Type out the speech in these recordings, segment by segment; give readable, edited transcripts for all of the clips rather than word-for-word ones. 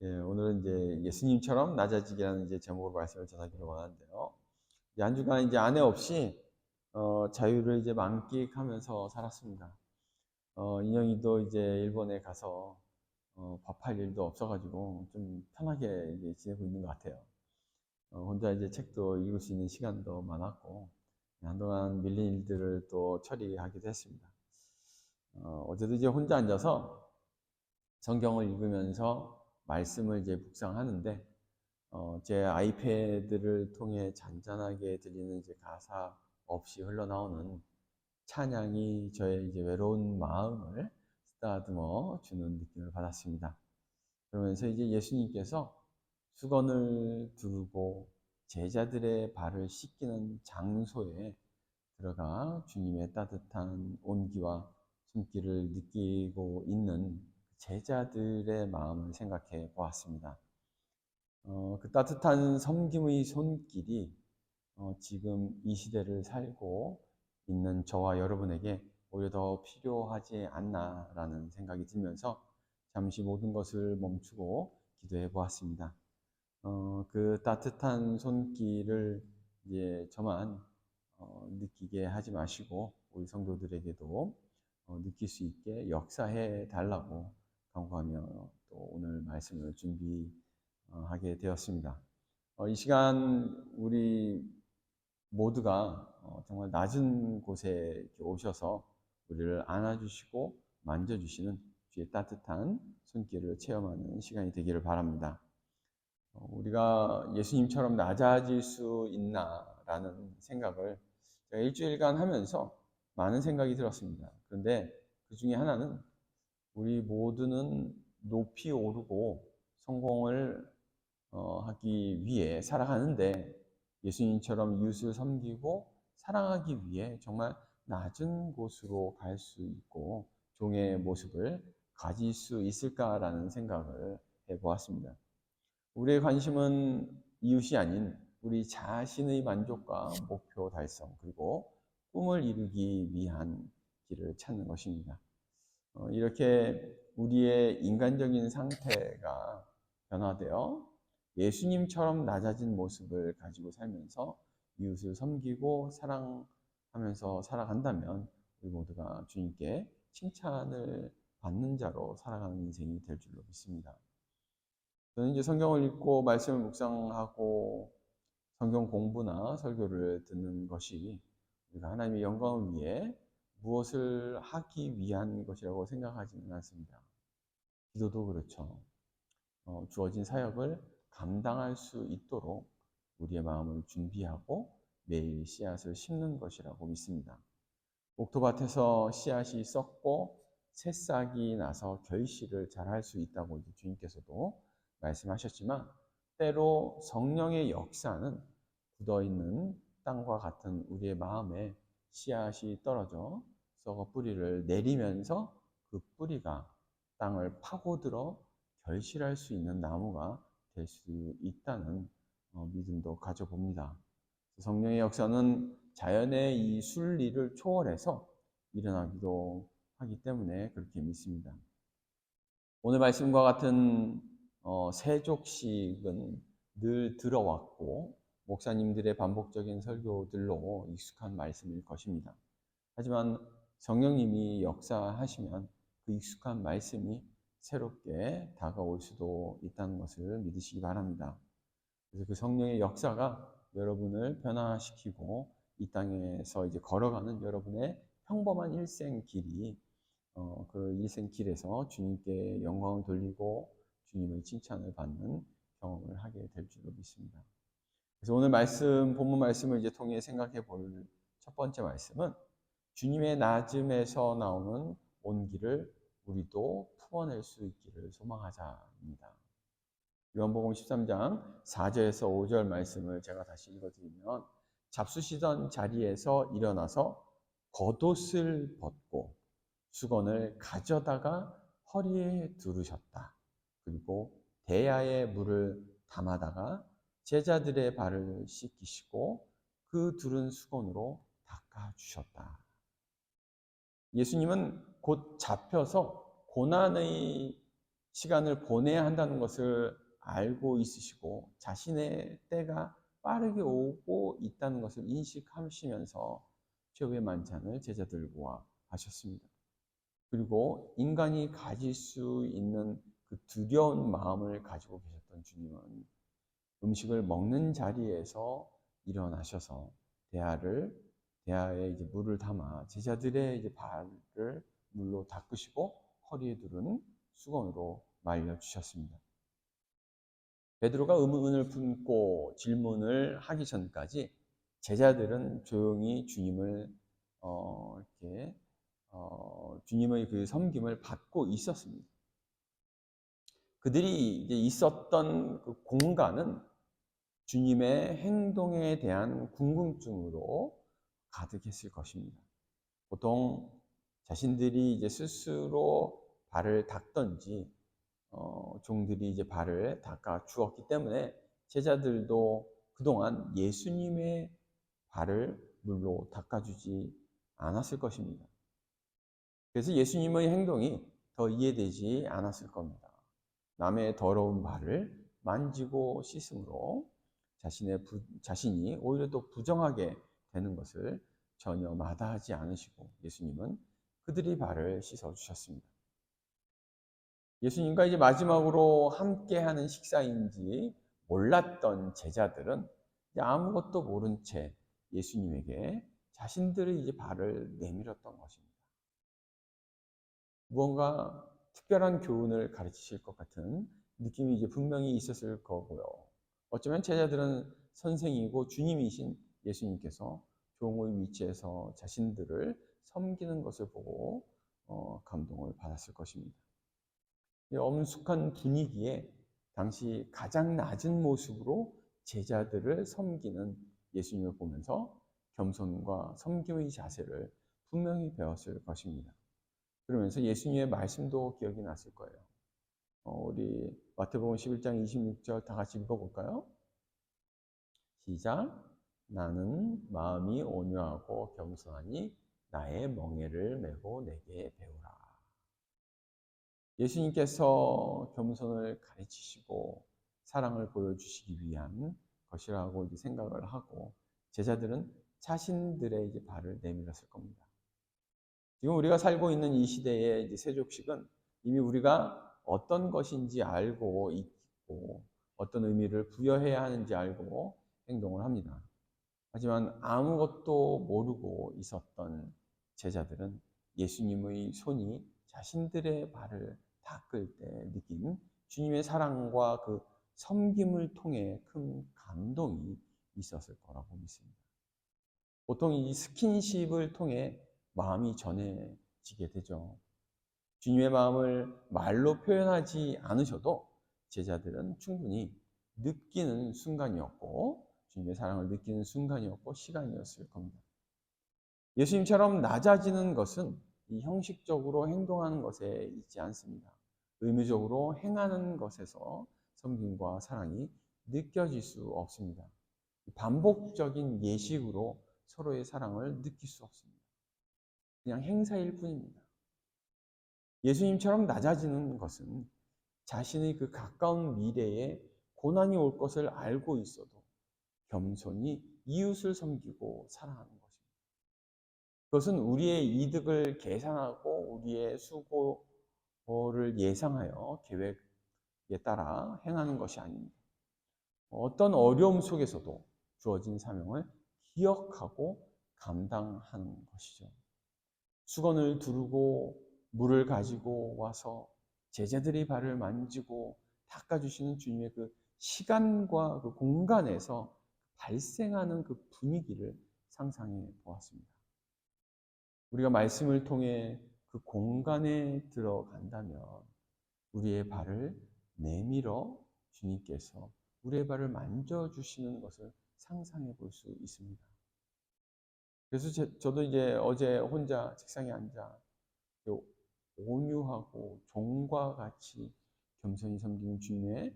오늘은 이제 예수님처럼 낮아지기라는 이제 제목으로 말씀을 전하기로 원하는데요. 한 주간 이제 아내 없이 자유를 이제 만끽하면서 살았습니다. 인영이도 이제 일본에 가서 밥할 일도 없어가지고 좀 편하게 이제 지내고 있는 것 같아요. 혼자 이제 책도 읽을 수 있는 시간도 많았고 한동안 밀린 일들을 또 처리하기도 했습니다. 어제도 이제 혼자 앉아서 성경을 읽으면서 말씀을 이제 묵상하는데 제 아이패드를 통해 잔잔하게 들리는 이제 가사 없이 흘러나오는 찬양이 저의 이제 외로운 마음을 쓰다듬어 주는 느낌을 받았습니다. 그러면서 이제 예수님께서 수건을 두르고 제자들의 발을 씻기는 장소에 들어가 주님의 따뜻한 온기와 숨기를 느끼고 있는 제자들의 마음을 생각해 보았습니다. 그 따뜻한 섬김의 손길이 지금 이 시대를 살고 있는 저와 여러분에게 오히려 더 필요하지 않나라는 생각이 들면서 잠시 모든 것을 멈추고 기도해 보았습니다. 그 따뜻한 손길을 이제 저만 느끼게 하지 마시고 우리 성도들에게도 느낄 수 있게 역사해 달라고 간구하며 또 오늘 말씀을 준비하게 되었습니다. 이 시간 우리 모두가 정말 낮은 곳에 오셔서 우리를 안아주시고 만져주시는 주의 따뜻한 손길을 체험하는 시간이 되기를 바랍니다. 우리가 예수님처럼 낮아질 수 있나라는 생각을 제가 일주일간 하면서 많은 생각이 들었습니다. 그런데 그 중에 하나는 우리 모두는 높이 오르고 성공을 하기 위해 살아가는데 예수님처럼 이웃을 섬기고 사랑하기 위해 정말 낮은 곳으로 갈 수 있고 종의 모습을 가질 수 있을까라는 생각을 해보았습니다. 우리의 관심은 이웃이 아닌 우리 자신의 만족과 목표 달성 그리고 꿈을 이루기 위한 길을 찾는 것입니다. 이렇게 우리의 인간적인 상태가 변화되어 예수님처럼 낮아진 모습을 가지고 살면서 이웃을 섬기고 사랑하면서 살아간다면 우리 모두가 주님께 칭찬을 받는 자로 살아가는 인생이 될 줄로 믿습니다. 저는 이제 성경을 읽고 말씀을 묵상하고 성경 공부나 설교를 듣는 것이 우리가 하나님의 영광을 위해 무엇을 하기 위한 것이라고 생각하지는 않습니다. 기도도 그렇죠. 주어진 사역을 감당할 수 있도록 우리의 마음을 준비하고 매일 씨앗을 심는 것이라고 믿습니다. 옥토밭에서 씨앗이 썩고 새싹이 나서 결실을 잘할 수 있다고 주님께서도 말씀하셨지만 때로 성령의 역사는 굳어있는 땅과 같은 우리의 마음에 씨앗이 떨어져 썩어 뿌리를 내리면서 그 뿌리가 땅을 파고들어 결실할 수 있는 나무가 될 수 있다는 믿음도 가져봅니다. 성령의 역사는 자연의 이 순리를 초월해서 일어나기도 하기 때문에 그렇게 믿습니다. 오늘 말씀과 같은 세족식은 늘 들어왔고 목사님들의 반복적인 설교들로 익숙한 말씀일 것입니다. 하지만 성령님이 역사하시면 그 익숙한 말씀이 새롭게 다가올 수도 있다는 것을 믿으시기 바랍니다. 그래서 그 성령의 역사가 여러분을 변화시키고 이 땅에서 이제 걸어가는 여러분의 평범한 일생 길이 그 일생 길에서 주님께 영광을 돌리고 주님의 칭찬을 받는 경험을 하게 될 줄로 믿습니다. 그래서 오늘 본문 말씀을 이제 통해 생각해 볼 첫 번째 말씀은 주님의 낮음에서 나오는 온기를 우리도 품어낼 수 있기를 소망하자입니다. 요한복음 13장 4절에서 5절 말씀을 제가 다시 읽어드리면 잡수시던 자리에서 일어나서 겉옷을 벗고 수건을 가져다가 허리에 두르셨다. 그리고 대야에 물을 담아다가 제자들의 발을 씻기시고 그 두른 수건으로 닦아주셨다. 예수님은 곧 잡혀서 고난의 시간을 보내야 한다는 것을 알고 있으시고 자신의 때가 빠르게 오고 있다는 것을 인식하시면서 최후의 만찬을 제자들과 하셨습니다. 그리고 인간이 가질 수 있는 그 두려운 마음을 가지고 계셨던 주님은 음식을 먹는 자리에서 일어나셔서 대야에 이제 물을 담아 제자들의 이제 발을 물로 닦으시고 허리에 두른 수건으로 말려 주셨습니다. 베드로가 의문을 품고 질문을 하기 전까지 제자들은 조용히 주님을 이렇게 주님의 그 섬김을 받고 있었습니다. 그들이 이제 있었던 그 공간은 주님의 행동에 대한 궁금증으로 가득했을 것입니다. 보통 자신들이 이제 스스로 발을 닦던지 종들이 이제 발을 닦아 주었기 때문에 제자들도 그동안 예수님의 발을 물로 닦아주지 않았을 것입니다. 그래서 예수님의 행동이 더 이해되지 않았을 겁니다. 남의 더러운 발을 만지고 씻음으로 자신이 오히려 또 부정하게 되는 것을 전혀 마다하지 않으시고 예수님은 그들의 발을 씻어 주셨습니다. 예수님과 이제 마지막으로 함께하는 식사인지 몰랐던 제자들은 이제 아무것도 모른 채 예수님에게 자신들의 이제 발을 내밀었던 것입니다. 무언가 특별한 교훈을 가르치실 것 같은 느낌이 이제 분명히 있었을 거고요. 어쩌면 제자들은 선생이고 주님이신 예수님께서 종의 위치에서 자신들을 섬기는 것을 보고 감동을 받았을 것입니다. 이 엄숙한 분위기에 당시 가장 낮은 모습으로 제자들을 섬기는 예수님을 보면서 겸손과 섬김의 자세를 분명히 배웠을 것입니다. 그러면서 예수님의 말씀도 기억이 났을 거예요. 우리 마태복음 11장 26절 다 같이 읽어볼까요? 시작. 나는 마음이 온유하고 겸손하니 나의 멍에를 메고 내게 배우라. 예수님께서 겸손을 가르치시고 사랑을 보여주시기 위한 것이라고 이제 생각을 하고 제자들은 자신들의 이제 발을 내밀었을 겁니다. 지금 우리가 살고 있는 이 시대의 이제 세족식은 이미 우리가 어떤 것인지 알고 있고 어떤 의미를 부여해야 하는지 알고 행동을 합니다. 하지만 아무것도 모르고 있었던 제자들은 예수님의 손이 자신들의 발을 닦을 때 느낀 주님의 사랑과 그 섬김을 통해 큰 감동이 있었을 거라고 믿습니다. 보통 이 스킨십을 통해 마음이 전해지게 되죠. 주님의 마음을 말로 표현하지 않으셔도 제자들은 충분히 느끼는 순간이었고 주님의 사랑을 느끼는 순간이었고 시간이었을 겁니다. 예수님처럼 낮아지는 것은 이 형식적으로 행동하는 것에 있지 않습니다. 의무적으로 행하는 것에서 섬김과 사랑이 느껴질 수 없습니다. 반복적인 예식으로 서로의 사랑을 느낄 수 없습니다. 그냥 행사일 뿐입니다. 예수님처럼 낮아지는 것은 자신의 그 가까운 미래에 고난이 올 것을 알고 있어도 겸손히 이웃을 섬기고 사랑하는 것입니다. 그것은 우리의 이득을 계산하고 우리의 수고를 예상하여 계획에 따라 행하는 것이 아닙니다. 어떤 어려움 속에서도 주어진 사명을 기억하고 감당하는 것이죠. 수건을 두르고 물을 가지고 와서 제자들의 발을 만지고 닦아주시는 주님의 그 시간과 그 공간에서 발생하는 그 분위기를 상상해 보았습니다. 우리가 말씀을 통해 그 공간에 들어간다면 우리의 발을 내밀어 주님께서 우리의 발을 만져주시는 것을 상상해 볼 수 있습니다. 그래서 저도 이제 어제 혼자 책상에 앉아 온유하고 종과 같이 겸손히 섬기는 주님의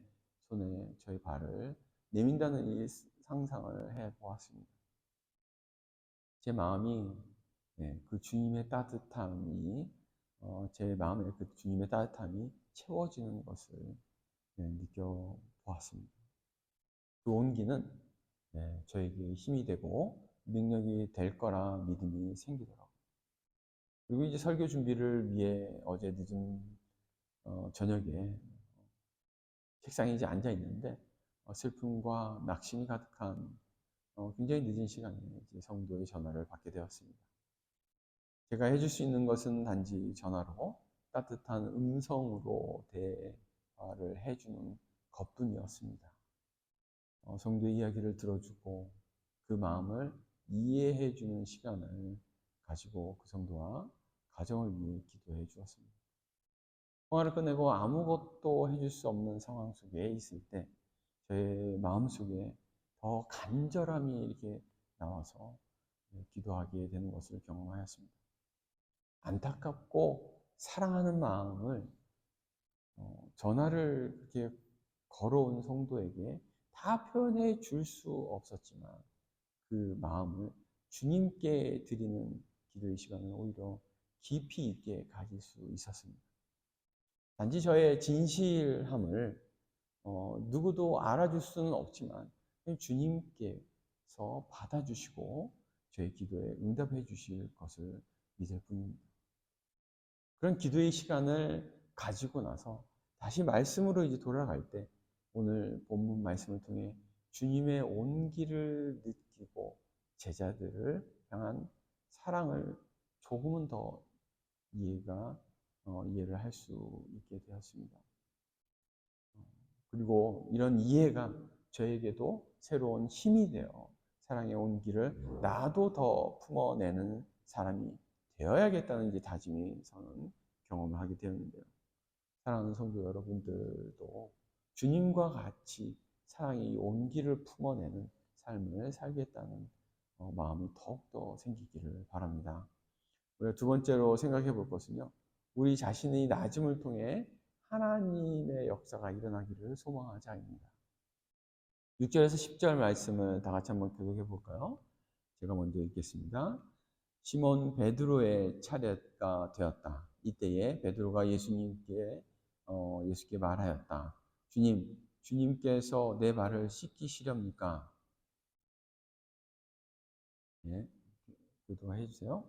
손에 저희 발을 내민다는 이 상상을 해 보았습니다. 제 마음이 그 주님의 따뜻함이 제 마음에 그 주님의 따뜻함이 채워지는 것을 느껴보았습니다. 그 온기는 저에게 힘이 되고 능력이 될 거라 믿음이 생기더라고요. 그리고 이제 설교 준비를 위해 어제 늦은 저녁에 책상에 이제 앉아 있는데 슬픔과 낙심이 가득한 굉장히 늦은 시간에 이제 성도의 전화를 받게 되었습니다. 제가 해줄 수 있는 것은 단지 전화로 따뜻한 음성으로 대화를 해주는 것뿐이었습니다. 성도의 이야기를 들어주고 그 마음을 이해해주는 시간을 가지고 그 성도와 가정을 위해 기도해 주었습니다. 통화를 끝내고 아무것도 해줄 수 없는 상황 속에 있을 때 저의 마음속에 더 간절함이 이렇게 나와서 기도하게 되는 것을 경험하였습니다. 안타깝고 사랑하는 마음을 전화를 그렇게 걸어온 성도에게 다 표현해 줄 수 없었지만 그 마음을 주님께 드리는 기도의 시간을 오히려 깊이 있게 가질 수 있었습니다. 단지 저의 진실함을 누구도 알아줄 수는 없지만 주님께서 받아주시고 저의 기도에 응답해 주실 것을 믿을 뿐입니다. 그런 기도의 시간을 가지고 나서 다시 말씀으로 이제 돌아갈 때 오늘 본문 말씀을 통해 주님의 온기를 느끼고 제자들을 향한 사랑을 조금은 더 이해를 할 수 있게 되었습니다. 그리고 이런 이해가 저에게도 새로운 힘이 되어 사랑의 온기를 나도 더 품어내는 사람이 되어야겠다는 이제 다짐이 저는 경험을 하게 되었는데요. 사랑하는 성도 여러분들도 주님과 같이 사랑의 온기를 품어내는 삶을 살겠다는 마음이 더욱더 생기기를 바랍니다. 우리가 두 번째로 생각해 볼 것은요. 우리 자신의 낮음을 통해 하나님의 역사가 일어나기를 소망하자입니다. 6절에서 10절 말씀을 다 같이 한번 교독해 볼까요? 제가 먼저 읽겠습니다. 시몬 베드로의 차례가 되었다. 이때에 베드로가 예수께 말하였다. 주님께서 내 발을 씻기시렵니까? 예, 교독해 주세요.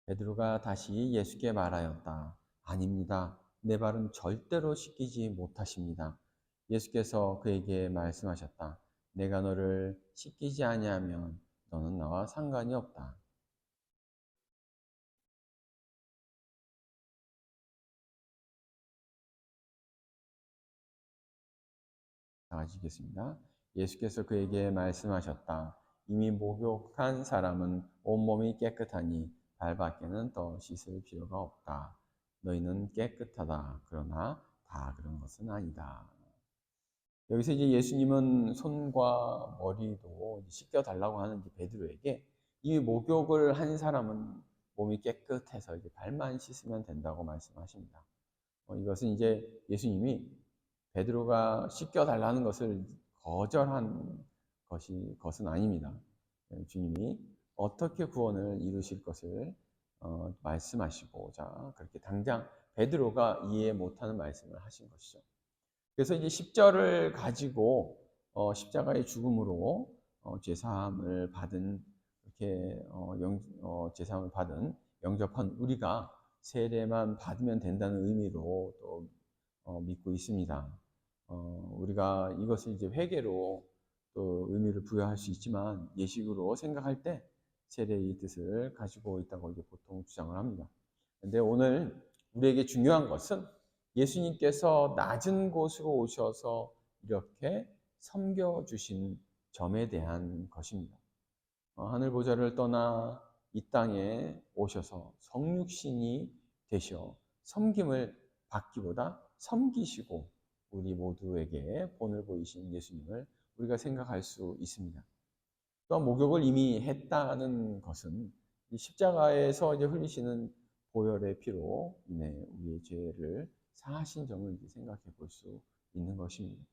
베드로가 다시 예수께 말하였다. 아닙니다. 내 발은 절대로 씻기지 못하십니다. 예수께서 그에게 말씀하셨다. 내가 너를 씻기지 아니하면 너는 나와 상관이 없다. 다 같이 읽겠습니다. 예수께서 그에게 말씀하셨다. 이미 목욕한 사람은 온몸이 깨끗하니 발밖에는 더 씻을 필요가 없다. 너희는 깨끗하다. 그러나 다 그런 것은 아니다. 여기서 이제 예수님은 손과 머리도 씻겨달라고 하는 이제 베드로에게 이 목욕을 한 사람은 몸이 깨끗해서 이제 발만 씻으면 된다고 말씀하십니다. 이것은 이제 예수님이 베드로가 씻겨달라는 것을 거절한 것은 아닙니다. 주님이 어떻게 구원을 이루실 것을 말씀하시고자 그렇게 당장 베드로가 이해 못하는 말씀을 하신 것이죠. 그래서 이제 10절을 가지고 십자가의 죽음으로 죄사함을 받은 이렇게 죄사함을 받은 영접한 우리가 세례만 받으면 된다는 의미로 또 믿고 있습니다. 우리가 이것을 이제 회개로 또 의미를 부여할 수 있지만 예식으로 생각할 때 세례의 뜻을 가지고 있다고 이제 보통 주장을 합니다. 근데 오늘 우리에게 중요한 것은 예수님께서 낮은 곳으로 오셔서 이렇게 섬겨주신 점에 대한 것입니다. 하늘 보좌를 떠나 이 땅에 오셔서 성육신이 되셔 섬김을 받기보다 섬기시고 우리 모두에게 본을 보이신 예수님을 우리가 생각할 수 있습니다. 또 목욕을 이미 했다는 것은 십자가에서 이제 흘리시는 보혈의 피로 인해 우리의 죄를 사하신 점을 이제 생각해 볼 수 있는 것입니다.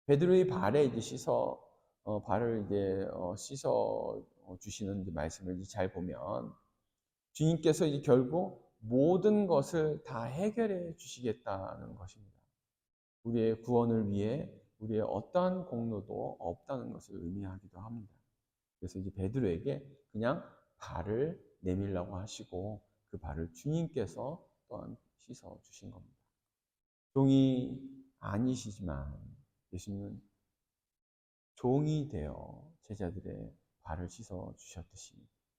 베드로의 발에 이제 씻어 발을 이제 씻어 주시는 이제 말씀을 이제 잘 보면 주님께서 이제 결국 모든 것을 다 해결해 주시겠다는 것입니다. 우리의 구원을 위해 우리의 어떠한 공로도 없다는 것을 의미하기도 합니다. 그래서 이제 베드로에게 그냥 발을 내밀라고 하시고 그 발을 주님께서 또한 씻어 주신 겁니다. 종이 아니시지만 예수님은 종이 되어 제자들의 발을 씻어 주셨듯이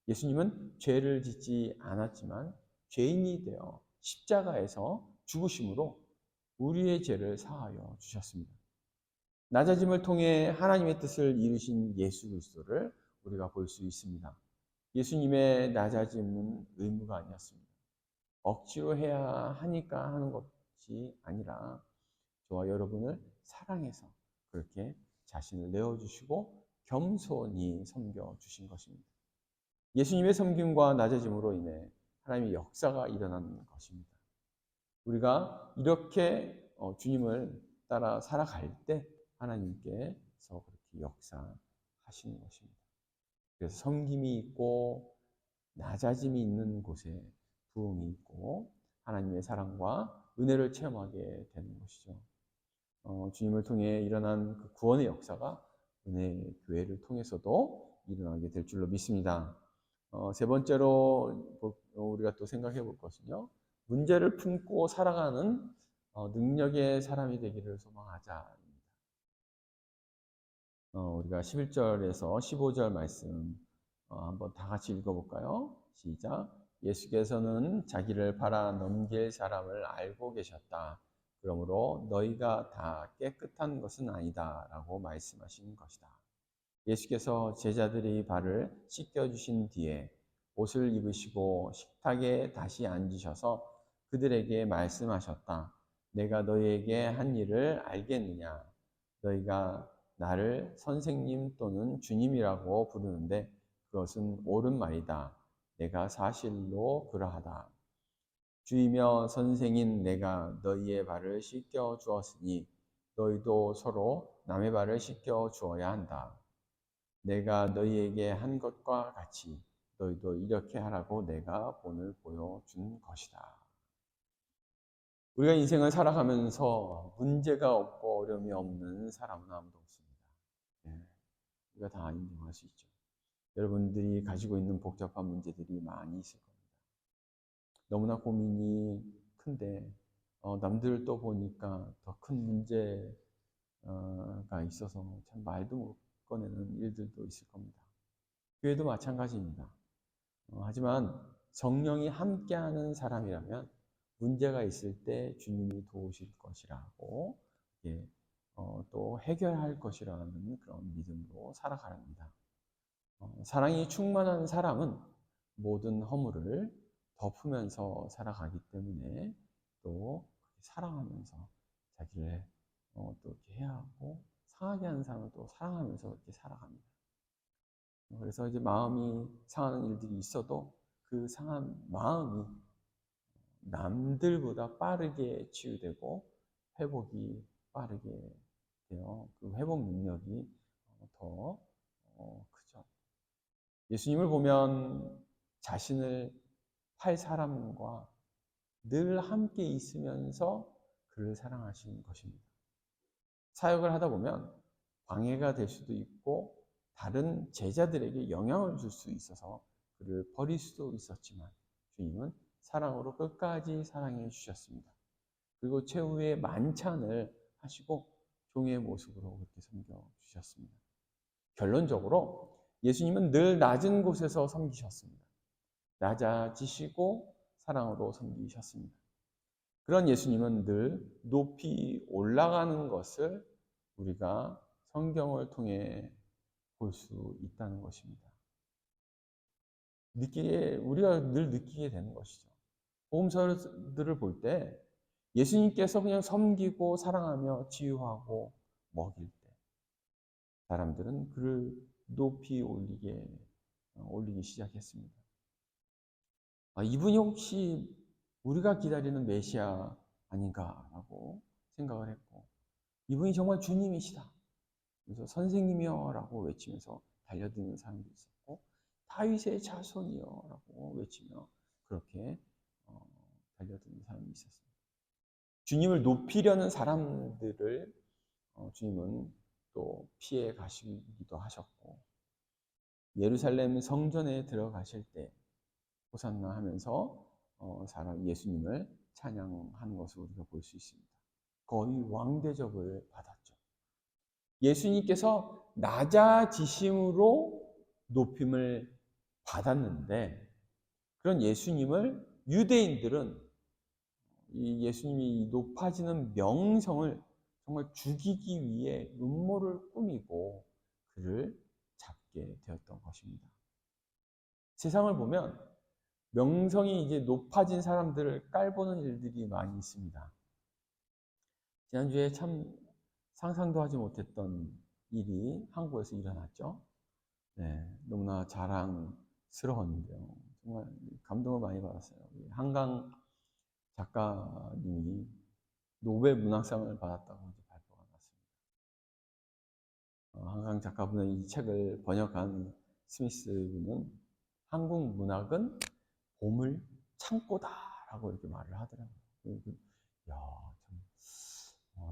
예수님은 죄를 짓지 않았지만 죄인이 되어 십자가에서 죽으심으로 우리의 죄를 사하여 주셨습니다. 낮아짐을 통해 하나님의 뜻을 이루신 예수 그리스도를 우리가 볼 수 있습니다. 예수님의 낮아짐은 의무가 아니었습니다. 억지로 해야 하니까 하는 것이 아니라 저와 여러분을 사랑해서 그렇게 자신을 내어주시고 겸손히 섬겨주신 것입니다. 예수님의 섬김과 낮아짐으로 인해 하나님의 역사가 일어나는 것입니다. 우리가 이렇게 주님을 따라 살아갈 때 하나님께서 그렇게 역사하시는 것입니다. 그래서 섬김이 있고 낮아짐이 있는 곳에 부흥이 있고 하나님의 사랑과 은혜를 체험하게 되는 것이죠. 주님을 통해 일어난 그 구원의 역사가 은혜 교회를 통해서도 일어나게 될 줄로 믿습니다. 세 번째로 우리가 또 생각해 볼 것은요. 문제를 품고 살아가는 능력의 사람이 되기를 소망하자. 우리가 11절에서 15절 말씀 한번 다 같이 읽어볼까요? 시작. 예수께서는 자기를 팔아 넘길 사람을 알고 계셨다. 그러므로 너희가 다 깨끗한 것은 아니다 라고 말씀하신 것이다. 예수께서 제자들의 발을 씻겨주신 뒤에 옷을 입으시고 식탁에 다시 앉으셔서 그들에게 말씀하셨다. 내가 너희에게 한 일을 알겠느냐? 너희가 나를 선생님 또는 주님이라고 부르는데 그것은 옳은 말이다. 내가 사실로 그러하다. 주이며 선생인 내가 너희의 발을 씻겨 주었으니 너희도 서로 남의 발을 씻겨 주어야 한다. 내가 너희에게 한 것과 같이 너희도 이렇게 하라고 내가 본을 보여준 것이다. 우리가 인생을 살아가면서 문제가 없고 어려움이 없는 사람은 아무도 없습니다. 네, 우리가 다 인정할 수 있죠. 여러분들이 가지고 있는 복잡한 문제들이 많이 있을 겁니다. 너무나 고민이 큰데 남들 또 보니까 더 큰 문제가 있어서 참 말도 못 꺼내는 일들도 있을 겁니다. 교회도 마찬가지입니다. 하지만 성령이 함께하는 사람이라면 문제가 있을 때 주님이 도우실 것이라고 또 해결할 것이라는 그런 믿음으로 살아갑니다. 사랑이 충만한 사람은 모든 허물을 덮으면서 살아가기 때문에 또 사랑하면서 자기를 또 이렇게 해야 하고 상하게 하는 사람을 또 사랑하면서 이렇게 살아갑니다. 그래서 이제 마음이 상하는 일들이 있어도 그 상한 마음이 남들보다 빠르게 치유되고 회복이 빠르게 되어 그 회복 능력이 더 크죠. 예수님을 보면 자신을 팔 사람과 늘 함께 있으면서 그를 사랑하시는 것입니다. 사역을 하다 보면 방해가 될 수도 있고 다른 제자들에게 영향을 줄 수 있어서 그를 버릴 수도 있었지만 주님은 사랑으로 끝까지 사랑해 주셨습니다. 그리고 최후의 만찬을 하시고 종의 모습으로 그렇게 섬겨 주셨습니다. 결론적으로 예수님은 늘 낮은 곳에서 섬기셨습니다. 낮아지시고 사랑으로 섬기셨습니다. 그런 예수님은 늘 높이 올라가는 것을 우리가 성경을 통해 볼 수 있다는 것입니다. 우리가 늘 느끼게 되는 것이죠. 복음서들을 볼 때 예수님께서 그냥 섬기고 사랑하며 치유하고 먹일 때 사람들은 그를 높이 올리기 시작했습니다. 이분이 혹시 우리가 기다리는 메시아 아닌가라고 생각을 했고 이분이 정말 주님이시다. 그래서 선생님이여라고 외치면서 달려드는 사람도 있었고, 다윗의 자손이여라고 외치며 그렇게 달려드는 사람이 있었습니다. 주님을 높이려는 사람들을 주님은 또 피해 가시기도 하셨고, 예루살렘 성전에 들어가실 때 호산나 하면서 사람 예수님을 찬양하는 것을 우리가 볼 수 있습니다. 거의 왕대접을 받았죠. 예수님께서 낮아지심으로 높임을 받았는데, 그런 예수님을 유대인들은 이 예수님이 높아지는 명성을 정말 죽이기 위해 음모를 꾸미고 그를 잡게 되었던 것입니다. 세상을 보면 명성이 이제 높아진 사람들을 깔보는 일들이 많이 있습니다. 지난주에 참 상상도 하지 못했던 일이 한국에서 일어났죠. 네, 너무나 자랑스러웠는데요. 정말 감동을 많이 받았어요. 한강 작가님이 노벨 문학상을 받았다고 발표가 났습니다. 한강 작가분은 이 책을 번역한 스미스 분은 한국 문학은 봄을 참고다라고 이렇게 말을 하더라고요. 야, 참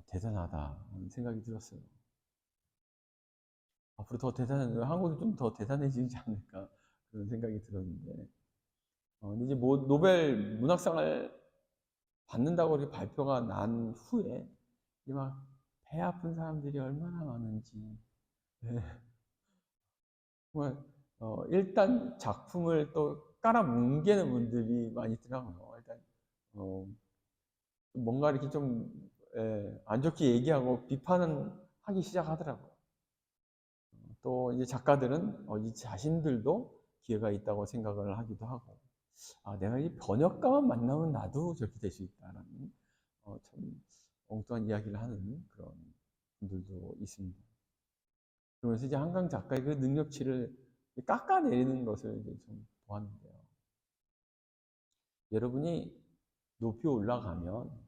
대단하다 하는 생각이 들었어요. 앞으로 더 한국이 좀 더 대단해지지 않을까 그런 생각이 들었는데, 근데 이제 뭐 노벨 문학상을 받는다고 이렇게 발표가 난 후에 막 배 아픈 사람들이 얼마나 많은지. 네. 정말 일단 작품을 또 깔아뭉개는 분들이 많이 있더라고요. 일단 뭔가 이렇게 좀 안 좋게 얘기하고 비판은 하기 시작하더라고요. 또 이제 작가들은 이 자신들도 기회가 있다고 생각을 하기도 하고, 내가 이 번역가만 만나면 나도 저렇게 될 수 있다라는 참 엉뚱한 이야기를 하는 그런 분들도 있습니다. 그러면서 이제 한강 작가의 그 능력치를 깎아내리는 것을 이제 좀 보았는데요. 여러분이 높이 올라가면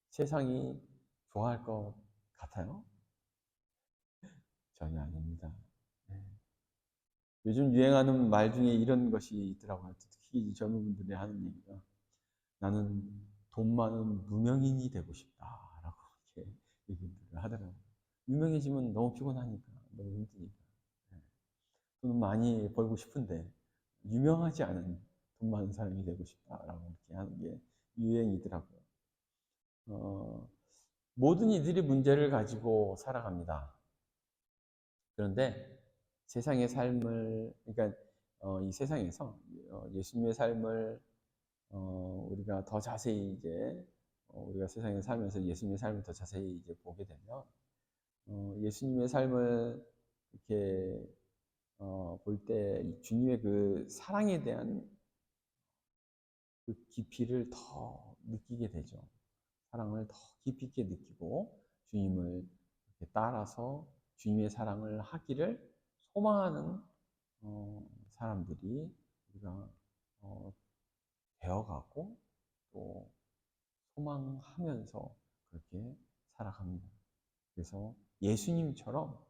세상이 좋아할 것 같아요? 전혀 아닙니다. 네. 요즘 유행하는 말 중에 이런 것이 있더라고요. 특히 젊은 분들이 하는 얘기가, 나는 돈 많은 무명인이 되고 싶다라고 이렇게 얘기를 하더라고요. 유명해지면 너무 피곤하니까, 너무 힘드니까. 네. 돈 많이 벌고 싶은데 유명하지 않은 돈 많은 사람이 되고 싶다라고 이렇게 하는 게 유행이더라고요. 모든 이들이 문제를 가지고 살아갑니다. 그런데 세상의 삶을, 그러니까 이 세상에서 예수님의 삶을 우리가 더 자세히 이제 우리가 세상에 살면서 예수님의 삶을 더 자세히 이제 보게 되면 예수님의 삶을 이렇게 볼 때 주님의 그 사랑에 대한 그 깊이를 더 느끼게 되죠. 사랑을 더 깊이 있게 느끼고 주님을 이렇게 따라서 주님의 사랑을 하기를 소망하는 사람들이 우리가 되어가고 또 소망하면서 그렇게 살아갑니다. 그래서 예수님처럼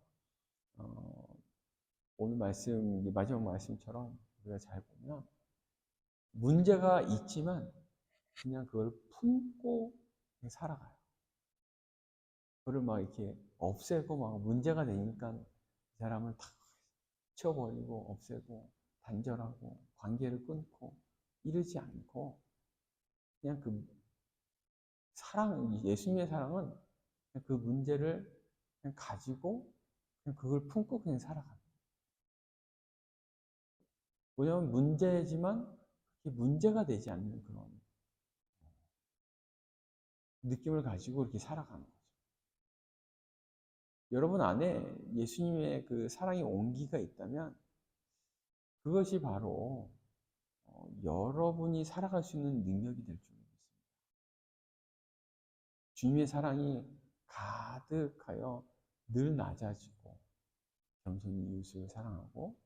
오늘 말씀, 마지막 말씀처럼 우리가 잘 보면 문제가 있지만 그냥 그걸 품고 살아가요. 그걸 막 이렇게 없애고 막 문제가 되니까 이 사람을 다 치워버리고 없애고 단절하고 관계를 끊고 이러지 않고 그냥 그 사랑, 예수님의 사랑은 그냥 그 문제를 그냥 가지고 그냥 그걸 품고 그냥 살아가요. 왜냐하면 문제지만 그게 문제가 되지 않는 그런 느낌을 가지고 이렇게 살아가는 거죠. 여러분 안에 예수님의 그 사랑의 온기가 있다면 그것이 바로 여러분이 살아갈 수 있는 능력이 될 줄 믿습니다. 주님의 사랑이 가득하여 늘 낮아지고 겸손히 이웃을 사랑하고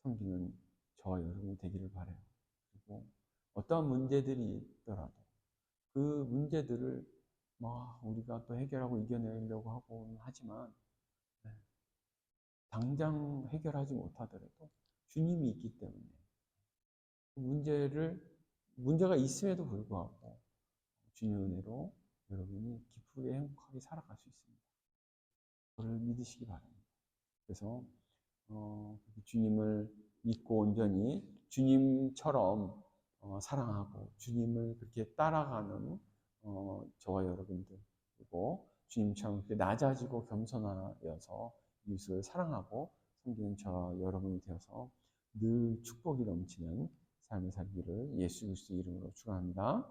섬기는 저와 여러분이 되기를 바라요. 그리고 어떠한 문제들이 있더라도 그 문제들을 막 우리가 또 해결하고 이겨내려고 하고 하지만 당장 해결하지 못하더라도 주님이 있기 때문에 문제가 있음에도 불구하고 주님의 은혜로 여러분이 기쁘게 행복하게 살아갈 수 있습니다. 그걸 믿으시기 바랍니다. 그래서 주님을 믿고 온전히 주님처럼 사랑하고 주님을 그렇게 따라가는 저와 여러분들, 그리고 주님처럼 그렇게 낮아지고 겸손하여서 이웃을 사랑하고 섬기는 저와 여러분이 되어서 늘 축복이 넘치는 삶을 살기를 예수 그리스도 이름으로 축원합니다.